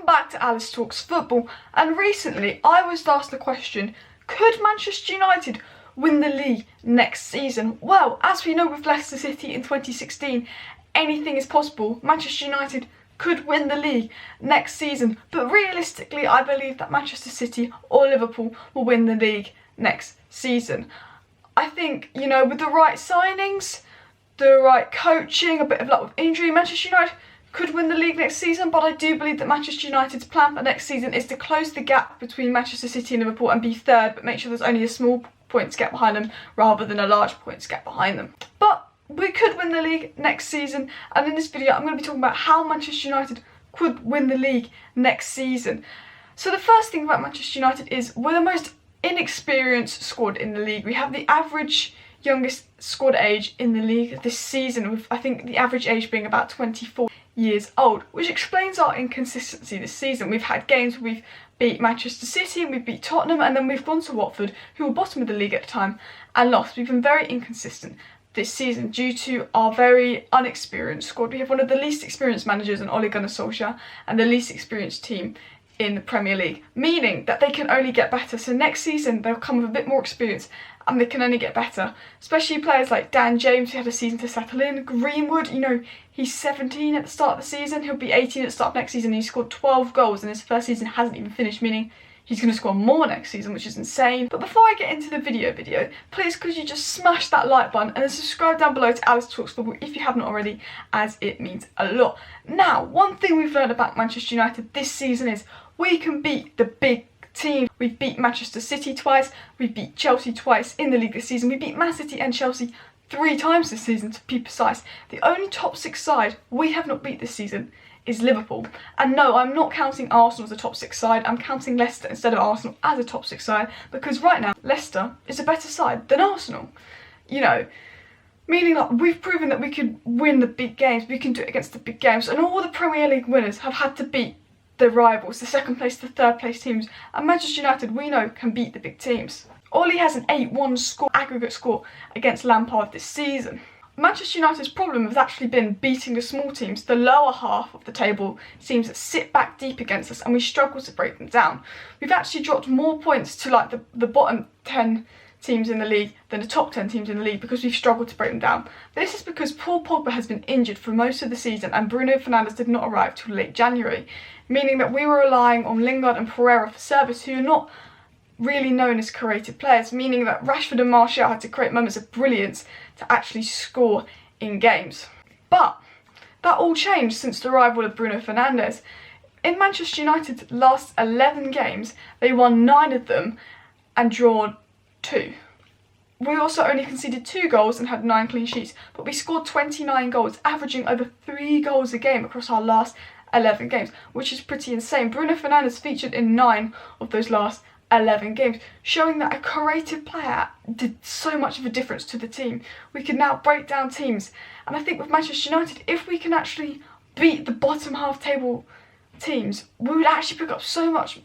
Welcome back to Alice Talks Football, and recently I was asked the question, could Manchester United win the league next season? Well, as we know with Leicester City in 2016, anything is possible. Manchester United could win the league next season, but realistically I believe that Manchester City or Liverpool will win the league next season. I think, with the right signings, the right coaching, a bit of luck with injury, Manchester United could win the league next season, but I do believe that Manchester United's plan for next season is to close the gap between Manchester City and Liverpool and be third, but make sure there's only a small points gap behind them rather than a large points gap behind them. But we could win the league next season, and in this video I'm going to be talking about how Manchester United could win the league next season. So the first thing about Manchester United is we're the most inexperienced squad in the league. We have the average youngest squad age in the league this season, with I think the average age being about 24 years old, which explains our inconsistency this season. We've had games where we've beat Manchester City and we've beat Tottenham, and then we've gone to Watford, who were bottom of the league at the time, and lost. We've been very inconsistent this season due to our very unexperienced squad. We have one of the least experienced managers in Gunnar Solskjaer and the least experienced team in the Premier League, meaning that they can only get better. So next season they'll come with a bit more experience and they can only get better, especially players like Dan James, who had a season to settle in. Greenwood, he's 17 at the start of the season, he'll be 18 at the start of next season. He scored 12 goals and his first season hasn't even finished, meaning he's going to score more next season, which is insane. But before I get into the video, please could you just smash that like button and then subscribe down below to Alice Talks Football if you haven't already, as it means a lot. Now, one thing we've learned about Manchester United this season is we can beat the big team. We've beat Manchester City twice, we beat Chelsea twice in the league this season, we beat Man City and Chelsea 3 times this season to be precise. The only top 6 side we have not beat this season is Liverpool. And no, I'm not counting Arsenal as a top 6 side, I'm counting Leicester instead of Arsenal as a top 6 side, because right now Leicester is a better side than Arsenal. Meaning that we've proven that we can win the big games, we can do it against the big games, and all the Premier League winners have had to beat the rivals, the second place, the third place teams, and Manchester United, we know, can beat the big teams. Ollie has an 8-1 aggregate score against Lampard this season. Manchester United's problem has actually been beating the small teams, the lower half of the table, teams that sit back deep against us, and we struggle to break them down. We've actually dropped more points to the bottom 10 teams in the league than the top 10 teams in the league because we've struggled to break them down. This is because Paul Pogba has been injured for most of the season and Bruno Fernandes did not arrive till late January, meaning that we were relying on Lingard and Pereira for service, who are not really known as creative players, meaning that Rashford and Martial had to create moments of brilliance to actually score in games. But that all changed since the arrival of Bruno Fernandes. In Manchester United's last 11 games, they won 9 of them and drawn 2. We also only conceded 2 goals and had 9 clean sheets, but we scored 29 goals, averaging over 3 goals a game across our last 11 games, which is pretty insane. Bruno Fernandes featured in 9 of those last 11 games, showing that a creative player did so much of a difference to the team. We can now break down teams, and I think with Manchester United, if we can actually beat the bottom half table teams, we would actually pick up so much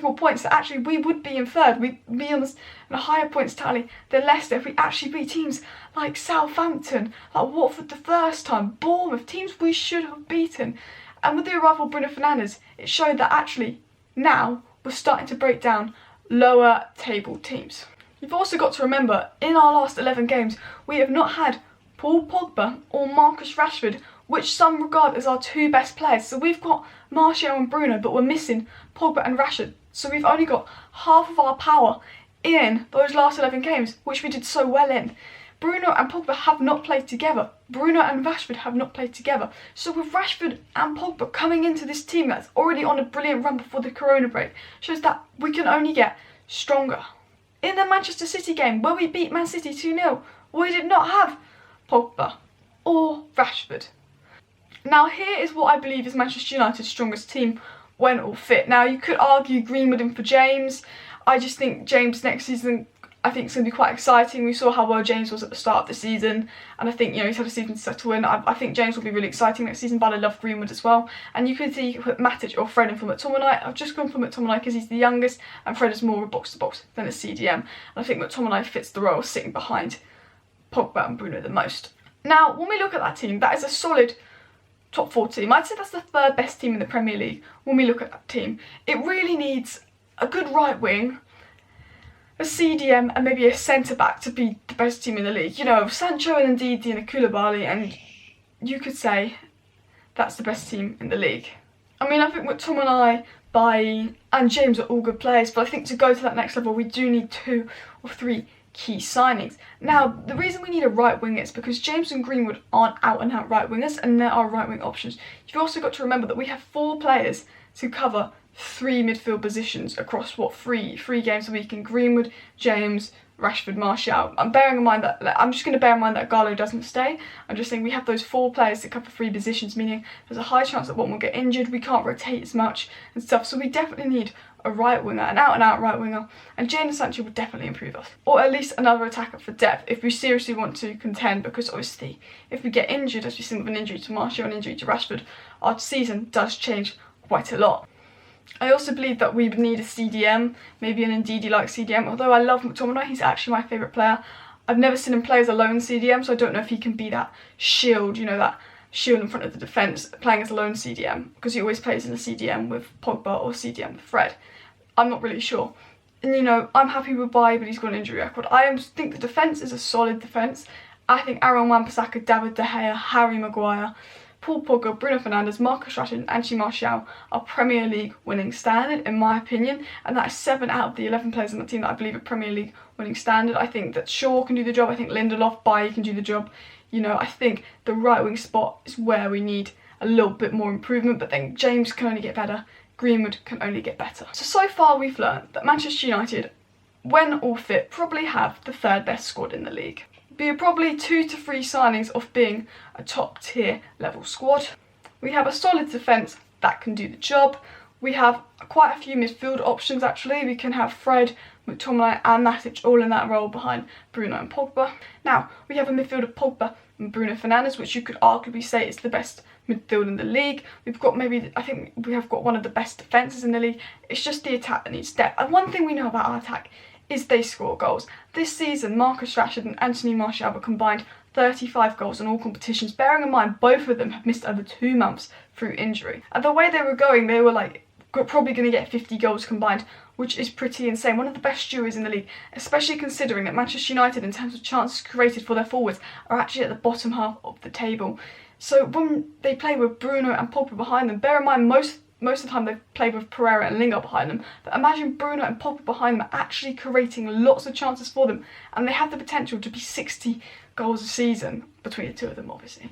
more points that actually we would be in third. We'd be on a higher points tally than Leicester if we actually beat teams like Southampton, like Watford the first time, Bournemouth, teams we should have beaten. And with the arrival of Bruno Fernandes, it showed that actually now we're starting to break down lower table teams. You've also got to remember, in our last 11 games, we have not had Paul Pogba or Marcus Rashford, which some regard as our 2 best players. So we've got Martial and Bruno, but we're missing Pogba and Rashford. So we've only got half of our power in those last 11 games, which we did so well in. Bruno and Pogba have not played together. Bruno and Rashford have not played together. So with Rashford and Pogba coming into this team that's already on a brilliant run before the Corona break, shows that we can only get stronger. In the Manchester City game, where we beat Man City 2-0, we did not have Pogba or Rashford. Now here is what I believe is Manchester United's strongest team when all fit. Now you could argue Greenwood in for James. I just think James next season, I think it's going to be quite exciting. We saw how well James was at the start of the season, and I think he's had a season to settle in. I think James will be really exciting next season, but I love Greenwood as well. And you could see you could put Matic or Fred in for McTominay. I've just gone for McTominay because he's the youngest and Fred is more a box to box than a CDM. And I think McTominay fits the role sitting behind Pogba and Bruno the most. Now when we look at that team, that is a solid top 4 team. I'd say that's the third best team in the Premier League when we look at that team. It really needs a good right wing, a CDM and maybe a centre-back to be the best team in the league. You know, Sancho and Ndidi and Koulibaly, and you could say that's the best team in the league. I mean, I think McTominay, Bailly and James are all good players, but I think to go to that next level we do need 2 or 3 key signings. Now, the reason we need a right wing is because James and Greenwood aren't out and out right wingers, and there are right wing options. You've also got to remember that we have 4 players to cover 3 midfield positions across three games a week in Greenwood, James, Rashford, Martial. I'm bearing in mind that I'm just going to bear in mind that Gallo doesn't stay. I'm just saying we have those 4 players to cover 3 positions, meaning there's a high chance that one will get injured. We can't rotate as much and stuff, so we definitely need a right winger, an out and out right winger, and Jadon Sancho would definitely improve us, or at least another attacker for depth if we seriously want to contend. Because obviously, if we get injured, as we've seen with an injury to Martial and an injury to Rashford, our season does change quite a lot. I also believe that we would need a CDM, maybe an Ndidi-like CDM. Although I love McTominay, he's actually my favourite player. I've never seen him play as a lone CDM, so I don't know if he can be that shield, you know, that shield in front of the defence, playing as a lone CDM, because he always plays in a CDM with Pogba or CDM with Fred. I'm not really sure. And, you know, I'm happy with Bailly, but he's got an injury record. I think the defence is a solid defence. I think Aaron Wan-Bissaka, David De Gea, Harry Maguire, Paul Pogba, Bruno Fernandes, Marcus Rashford and Anthony Martial are Premier League winning standard, in my opinion, and that is 7 out of the 11 players on the team that I believe are Premier League winning standard. I think that Shaw can do the job. I think Lindelof, Bailly can do the job. You know, I think the right wing spot is where we need a little bit more improvement, but then James can only get better. Greenwood can only get better. So far we've learned that Manchester United, when all fit, probably have the 3rd best squad in the league. Be probably 2 to 3 signings of being a top tier level squad. We have a solid defence that can do the job. We have quite a few midfield options actually. We can have Fred, McTominay and Matic all in that role behind Bruno and Pogba. Now, we have a midfield of Pogba and Bruno Fernandes, which you could arguably say is the best midfield in the league. We've got I think we have got one of the best defences in the league. It's just the attack that needs depth. And one thing we know about our attack is they score goals. This season, Marcus Rashford and Anthony Martial have combined 35 goals in all competitions, bearing in mind both of them have missed over 2 months through injury. And the way they were going, they were probably going to get 50 goals combined, which is pretty insane. One of the best duos in the league, especially considering that Manchester United, in terms of chances created for their forwards, are actually at the bottom half of the table. So when they play with Bruno and Pogba behind them, bear in mind most of the time they've played with Pereira and Lingard behind them, but imagine Bruno and Pogba behind them actually creating lots of chances for them, and they have the potential to be 60 goals a season, between the 2 of them obviously.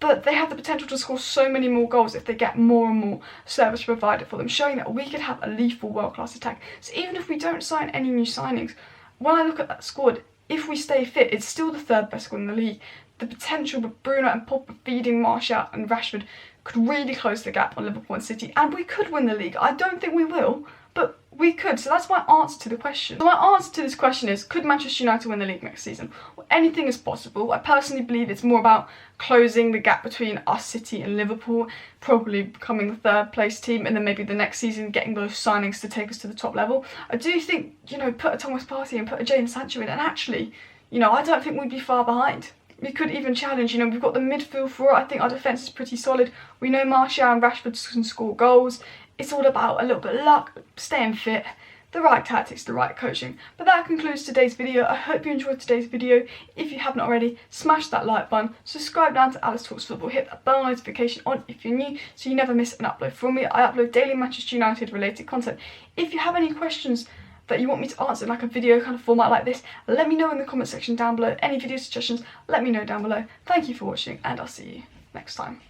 But they have the potential to score so many more goals if they get more and more service provided for them, showing that we could have a lethal world-class attack. So even if we don't sign any new signings, when I look at that squad, if we stay fit, it's still the 3rd best squad in the league. The potential with Bruno and Pogba feeding Martial and Rashford could really close the gap on Liverpool and City, and we could win the league. I don't think we will, but we could. So that's my answer to the question. So my answer to this question is, could Manchester United win the league next season? Well, anything is possible. I personally believe it's more about closing the gap between us, City and Liverpool, probably becoming the 3rd place team, and then maybe the next season getting those signings to take us to the top level. I do think, you know, put a Thomas Partey and put a Jadon Sancho in, and actually, you know, I don't think we'd be far behind. We could even challenge, you know, we've got the midfield for it. I think our defence is pretty solid. We know Martial and Rashford can score goals. It's all about a little bit of luck, staying fit, the right tactics, the right coaching. But that concludes today's video. I hope you enjoyed today's video. If you haven't already, smash that like button, subscribe down to Alice Talks Football, hit that bell notification on if you're new so you never miss an upload from me. I upload daily Manchester United related content. If you have any questions that you want me to answer in like a video kind of format like this, let me know in the comment section down below. Any video suggestions, let me know down below. Thank you for watching, and I'll see you next time.